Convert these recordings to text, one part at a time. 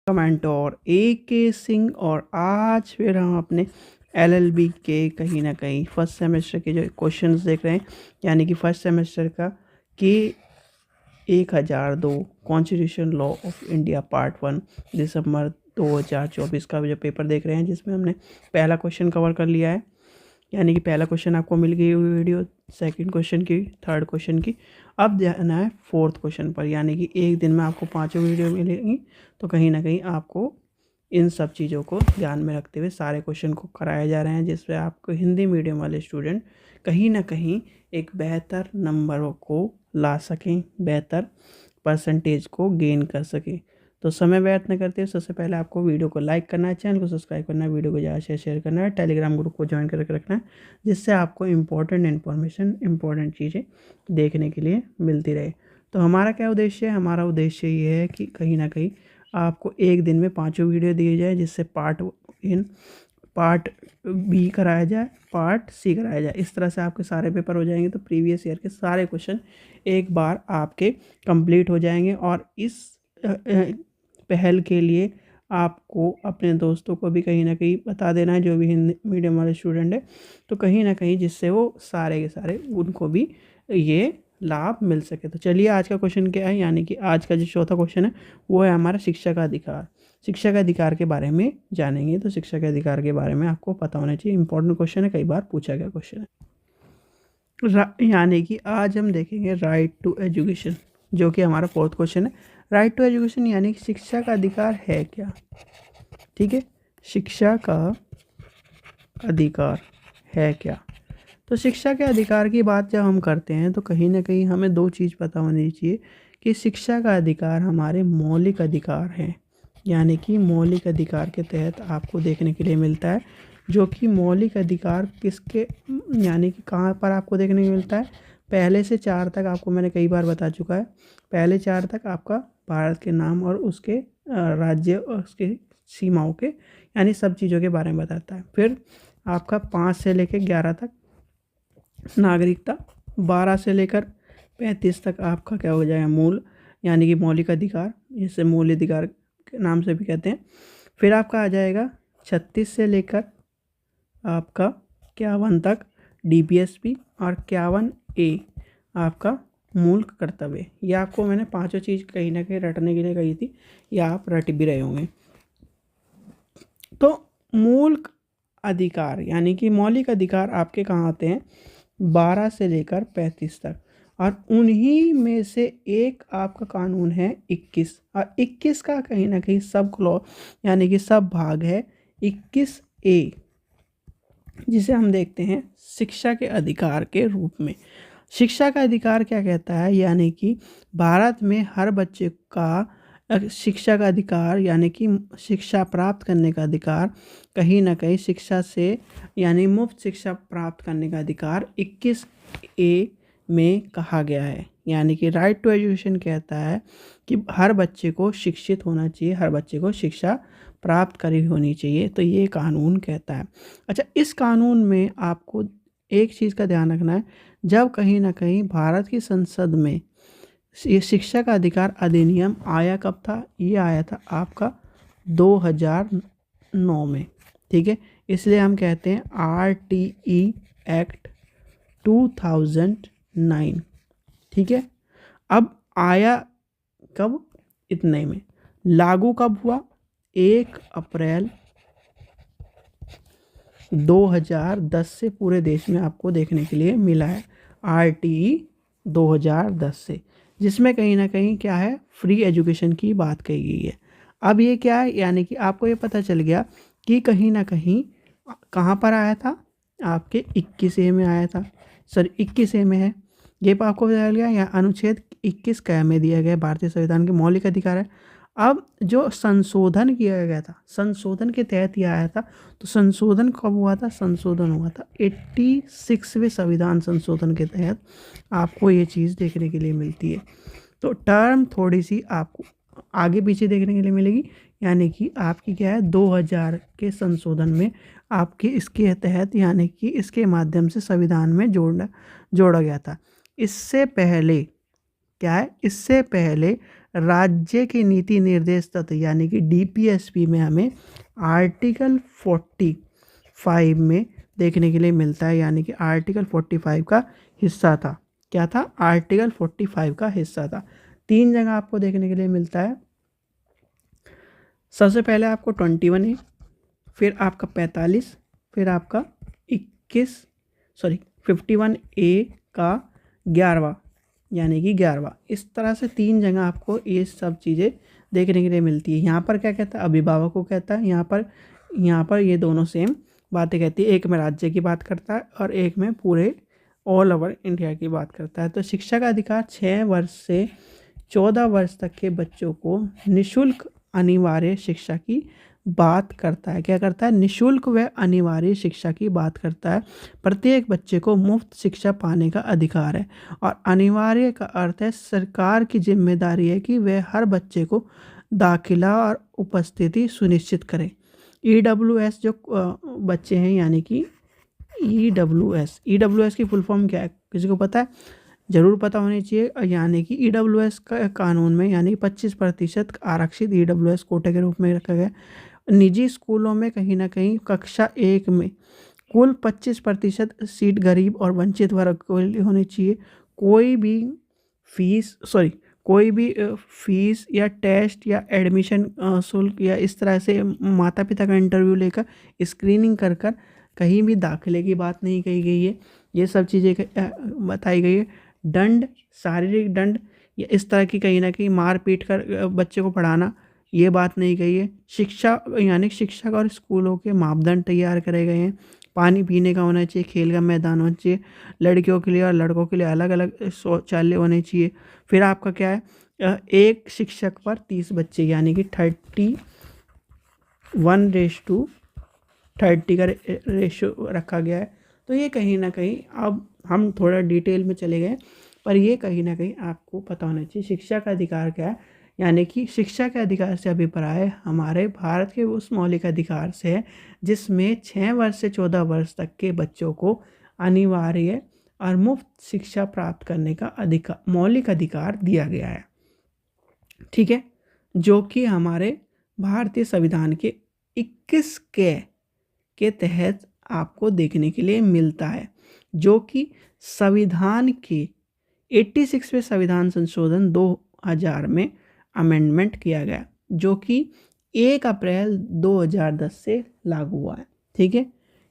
कमेंटोर AK Singh और आज फिर हम अपने LLB के कहीं ना कहीं फर्स्ट सेमेस्टर के जो क्वेश्चंस देख रहे हैं, यानी कि फर्स्ट सेमेस्टर का के 1002 constitution law of India part 1 दिसंबर 2024 का जो पेपर देख रहे हैं, जिसमें हमने पहला क्वेश्चन कवर कर लिया है। यानी कि पहला क्वेश्चन आपको मिल गई हुई वीडियो, सेकंड क्वेश्चन की, थर्ड क्वेश्चन की। अब जाना है फोर्थ क्वेश्चन पर, यानी कि एक दिन में आपको 5 वीडियो मिलेंगी। तो कहीं ना कहीं आपको इन सब चीज़ों को ध्यान में रखते हुए सारे क्वेश्चन को कराए जा रहे हैं, जिससे आपको हिंदी मीडियम वाले स्टूडेंट कहीं ना कहीं एक बेहतर नंबरों को ला सकें, बेहतर परसेंटेज को गेन कर सकें। तो समय व्यर्थ न करते हुए सबसे पहले आपको वीडियो को लाइक करना है, चैनल को सब्सक्राइब करना है, वीडियो को ज़्यादा से शेयर करना है, टेलीग्राम ग्रुप को ज्वाइन करके रखना है, जिससे आपको इम्पोर्टेंट इन्फॉर्मेशन, इम्पोर्टेंट चीज़ें देखने के लिए मिलती रहे। तो हमारा क्या उद्देश्य है? हमारा उद्देश्य ये है कि कहीं ना कहीं आपको एक दिन में 5 वीडियो दिए जाए, जिससे पार्ट B कराया जाए, पार्ट C कराया जाए। इस तरह से आपके सारे पेपर हो जाएंगे, तो प्रीवियस ईयर के सारे क्वेश्चन एक बार आपके कंप्लीट हो जाएंगे। और इस पहल के लिए आपको अपने दोस्तों को भी कहीं ना कहीं बता देना है, जो भी हिंदी मीडियम वाले स्टूडेंट है, तो कहीं ना कहीं जिससे वो सारे के सारे उनको भी ये लाभ मिल सके। तो चलिए आज का क्वेश्चन क्या है, यानी कि आज का जो चौथा क्वेश्चन है वो है हमारा शिक्षा का अधिकार। शिक्षा का अधिकार के बारे में जानेंगे। तो शिक्षा के अधिकार के बारे में आपको पता होना चाहिए, इंपॉर्टेंट क्वेश्चन है, कई बार पूछा गया क्वेश्चन है। यानी कि आज हम देखेंगे राइट टू एजुकेशन, जो कि हमारा फोर्थ क्वेश्चन है। राइट टू एजुकेशन यानी कि शिक्षा का अधिकार है क्या? ठीक है, शिक्षा का अधिकार है क्या? तो शिक्षा के अधिकार की बात जब हम करते हैं तो कहीं ना कहीं हमें दो चीज़ पता होनी चाहिए कि शिक्षा का अधिकार हमारे मौलिक अधिकार हैं, यानी कि मौलिक अधिकार के तहत आपको देखने के लिए मिलता है। जो कि मौलिक अधिकार किसके, यानी कि कहाँ पर आपको देखने को मिलता है? पहले से 4 तक आपको मैंने कई बार बता चुका है। पहले 4 तक आपका भारत के नाम और उसके राज्य और उसके सीमाओं के, यानी सब चीज़ों के बारे में बताता है। फिर आपका 5 से लेकर 11 तक नागरिकता, 12 से लेकर 35 तक आपका क्या हो जाएगा? मूल, यानी कि मौलिक अधिकार, जिसे मूल अधिकार के नाम से भी कहते हैं। फिर आपका आ जाएगा 36 से लेकर आपका 51 तक DPSP और 51A आपका मूल कर्तव्य। ये आपको मैंने पांचों चीज़ कहीं ना कहीं रटने के लिए कही थी, या आप रट भी रहे होंगे। तो मूल अधिकार यानी कि मौलिक अधिकार आपके कहाँ आते हैं? 12 से लेकर 35 तक। और उन्हीं में से एक आपका कानून है 21, और 21 का कहीं ना कहीं सब क्लॉज, यानी कि सब भाग है 21A, जिसे हम देखते हैं शिक्षा के अधिकार के रूप में। शिक्षा का अधिकार क्या कहता है? यानी कि भारत में हर बच्चे का शिक्षा का अधिकार, यानी कि शिक्षा प्राप्त करने का अधिकार, कहीं ना कहीं शिक्षा से यानी मुफ्त शिक्षा प्राप्त करने का अधिकार 21A में कहा गया है। यानी कि राइट टू एजुकेशन कहता है कि हर बच्चे को शिक्षित होना चाहिए, हर बच्चे को शिक्षा प्राप्त करी होनी चाहिए। तो ये कानून कहता है। अच्छा, इस कानून में आपको एक चीज़ का ध्यान रखना है, जब कहीं ना कहीं भारत की संसद में ये शिक्षा का अधिकार अधिनियम आया, कब था? ये आया था आपका 2009 में। ठीक है, इसलिए हम कहते हैं RTE एक्ट 2009। ठीक है, अब आया कब? इतने में। लागू कब हुआ? 1 अप्रैल 2010 से पूरे देश में आपको देखने के लिए मिला है, RTE 2010 से, जिसमें कहीं ना कहीं क्या है? फ्री एजुकेशन की बात कही गई है। अब ये क्या है? यानी कि आपको ये पता चल गया कि कहीं ना कहीं कहाँ पर आया था? आपके 21A में आया था, सर 21A में है। ये आपको पता चल गया, या अनुच्छेद 21 क में दिया गया भारतीय संविधान के मौलिक अधिकार है। अब जो संशोधन किया गया था, संशोधन के तहत ही आया था। तो संशोधन कब हुआ था? संशोधन हुआ था 86वें संविधान संशोधन के तहत आपको ये चीज़ देखने के लिए मिलती है। तो टर्म थोड़ी सी आपको आगे पीछे देखने के लिए मिलेगी, यानी कि आपकी क्या है? 2000 के संशोधन में आपके इसके तहत, यानी कि इसके माध्यम से संविधान में जोड़ा गया था। इससे पहले क्या है? इससे पहले राज्य के नीति निर्देश तत्व यानी कि डीपीएसपी में हमें आर्टिकल 45 में देखने के लिए मिलता है, यानी कि आर्टिकल 45 का हिस्सा था। क्या था? आर्टिकल 45 का हिस्सा था। 3 जगह आपको देखने के लिए मिलता है। सबसे पहले आपको 21A, फिर आपका 45, फिर आपका 51A का 11वां, यानी कि 11वां। इस तरह से 3 जगह आपको ये सब चीज़ें देखने के लिए मिलती है। यहाँ पर क्या कहता है? अभिभावक को कहता है। यहाँ पर ये दोनों सेम बातें कहती है। एक में राज्य की बात करता है और एक में पूरे ऑल ओवर इंडिया की बात करता है। तो शिक्षा का अधिकार 6 वर्ष से 14 वर्ष तक के बच्चों को निःशुल्क अनिवार्य शिक्षा की बात करता है। क्या करता है? निःशुल्क व अनिवार्य शिक्षा की बात करता है। प्रत्येक बच्चे को मुफ्त शिक्षा पाने का अधिकार है। और अनिवार्य का अर्थ है सरकार की जिम्मेदारी है कि वह हर बच्चे को दाखिला और उपस्थिति सुनिश्चित करे। EWS जो बच्चे हैं, यानी कि EWS की फुल फॉर्म क्या है? किसी को पता है? ज़रूर पता होनी चाहिए। यानी कि EWS का कानून में यानी 25% आरक्षित EWS कोटे के रूप में रखा गया। निजी स्कूलों में कहीं ना कहीं कक्षा 1 में कुल 25% सीट गरीब और वंचित वर्ग को होनी चाहिए। कोई भी फीस या टेस्ट या एडमिशन शुल्क या इस तरह से माता पिता का इंटरव्यू लेकर स्क्रीनिंग कर कहीं भी दाखिले की बात नहीं कही गई है। ये सब चीज़ें बताई गई है। दंड, शारीरिक दंड या इस तरह की कहीं ना कहीं मार पीट कर बच्चे को पढ़ाना, ये बात नहीं कही है। शिक्षा यानी शिक्षक और स्कूलों के मापदंड तैयार करे गए हैं। पानी पीने का होना चाहिए, खेल का मैदान होना चाहिए, लड़कियों के लिए और लड़कों के लिए अलग अलग शौचालय होने चाहिए। फिर आपका क्या है? एक शिक्षक पर 30 बच्चे, यानी कि 31:30 का रेशो रखा गया है। तो ये कहीं ना कहीं, अब हम थोड़ा डिटेल में चले गए, पर ये कहीं ना कहीं आपको पता होना चाहिए शिक्षा का अधिकार क्या है। यानी कि शिक्षा के अधिकार से अभिप्राय हमारे भारत के उस मौलिक अधिकार से है जिसमें 6 वर्ष से 14 वर्ष तक के बच्चों को अनिवार्य और मुफ्त शिक्षा प्राप्त करने का मौलिक अधिकार दिया गया है। ठीक है, जो कि हमारे भारतीय संविधान के 21 के तहत आपको देखने के लिए मिलता है, जो कि संविधान के 86वें संविधान संशोधन 2000 में अमेंडमेंट किया गया, जो कि 1 अप्रैल 2010 से लागू हुआ है। ठीक है,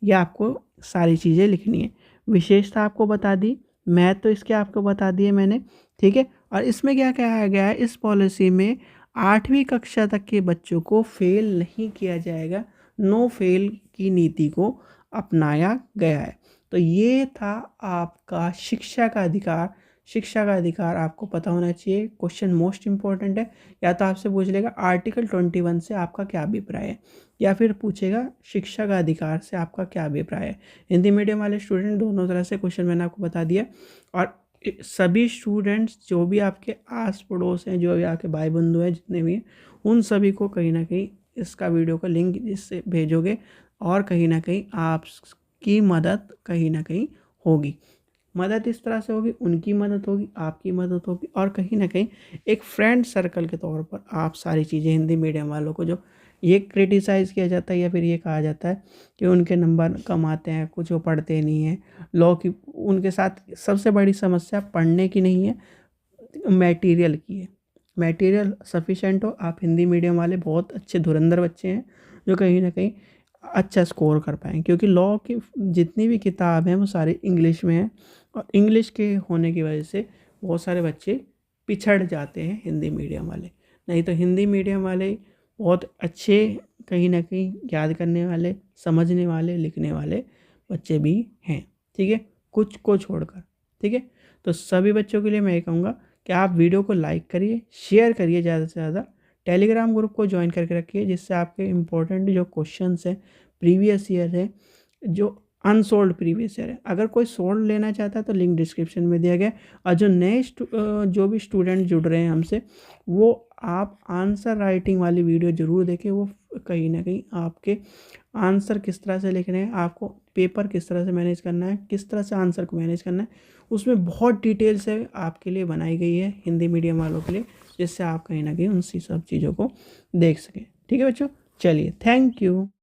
ये आपको सारी चीज़ें लिखनी है। विशेषता आपको बता दी, मैथ तो इसके आपको बता दिए मैंने। ठीक है, और इसमें क्या कहा गया है? इस पॉलिसी में 8वीं कक्षा तक के बच्चों को फेल नहीं किया जाएगा। नो फेल की नीति को अपनाया गया है। तो ये था आपका शिक्षा का अधिकार। शिक्षा का अधिकार आपको पता होना चाहिए। क्वेश्चन मोस्ट इंपॉर्टेंट है। या तो आपसे पूछ लेगा आर्टिकल 21 से आपका क्या अभिप्राय है, या फिर पूछेगा शिक्षा का अधिकार से आपका क्या अभिप्राय है। हिंदी मीडियम वाले स्टूडेंट दोनों तरह से क्वेश्चन मैंने आपको बता दिया। और सभी स्टूडेंट्स जो भी आपके आस पड़ोस हैं, जो भी आपके भाई बंधु हैं, जितने भी हैं, उन सभी को कहीं ना कहीं इसका वीडियो का लिंक इससे भेजोगे और कहीं ना कहीं आपकी मदद कहीं ना कहीं होगी। मदद इस तरह से होगी, उनकी मदद होगी, आपकी मदद होगी, और कहीं ना कहीं एक फ्रेंड सर्कल के तौर पर आप सारी चीज़ें हिंदी मीडियम वालों को जो ये क्रिटिसाइज़ किया जाता है या फिर ये कहा जाता है कि उनके नंबर कम आते हैं, कुछ वो पढ़ते नहीं हैं, लॉ की उनके साथ सबसे बड़ी समस्या पढ़ने की नहीं है, मटेरियल की है। मटेरियल सफिशेंट हो। आप हिंदी मीडियम वाले बहुत अच्छे धुरंधर बच्चे हैं जो कहीं ना कहीं अच्छा स्कोर कर पाएँ, क्योंकि लॉ की जितनी भी किताब हैं वो सारी इंग्लिश में हैं, और इंग्लिश के होने की वजह से बहुत सारे बच्चे पिछड़ जाते हैं हिंदी मीडियम वाले। नहीं तो हिंदी मीडियम वाले बहुत अच्छे, कहीं ना कहीं याद करने वाले, समझने वाले, लिखने वाले बच्चे भी हैं। ठीक है, कुछ को छोड़कर। ठीक है, तो सभी बच्चों के लिए मैं ये कहूँगा कि आप वीडियो को लाइक करिए, शेयर करिए ज़्यादा से ज़्यादा, टेलीग्राम ग्रुप को ज्वाइन करके रखिए, जिससे आपके इम्पोर्टेंट जो क्वेश्चंस हैं प्रीवियस ईयर है, जो अनसोल्ड प्रीवियस ईयर है, अगर कोई सोल्ड लेना चाहता है तो लिंक डिस्क्रिप्शन में दिया गया। और जो नए जो भी स्टूडेंट जुड़ रहे हैं हमसे, वो आप आंसर राइटिंग वाली वीडियो ज़रूर देखें। वो कहीं ना कहीं आपके आंसर किस तरह से लिखने हैं, आपको पेपर किस तरह से मैनेज करना है, किस तरह से आंसर को मैनेज करना है, उसमें बहुत डिटेल से आपके लिए बनाई गई है हिंदी मीडियम वालों के लिए। जिससे आप कहीं ना कहीं उन सब चीज़ों को देख सकें। ठीक है बच्चों, चलिए, थैंक यू।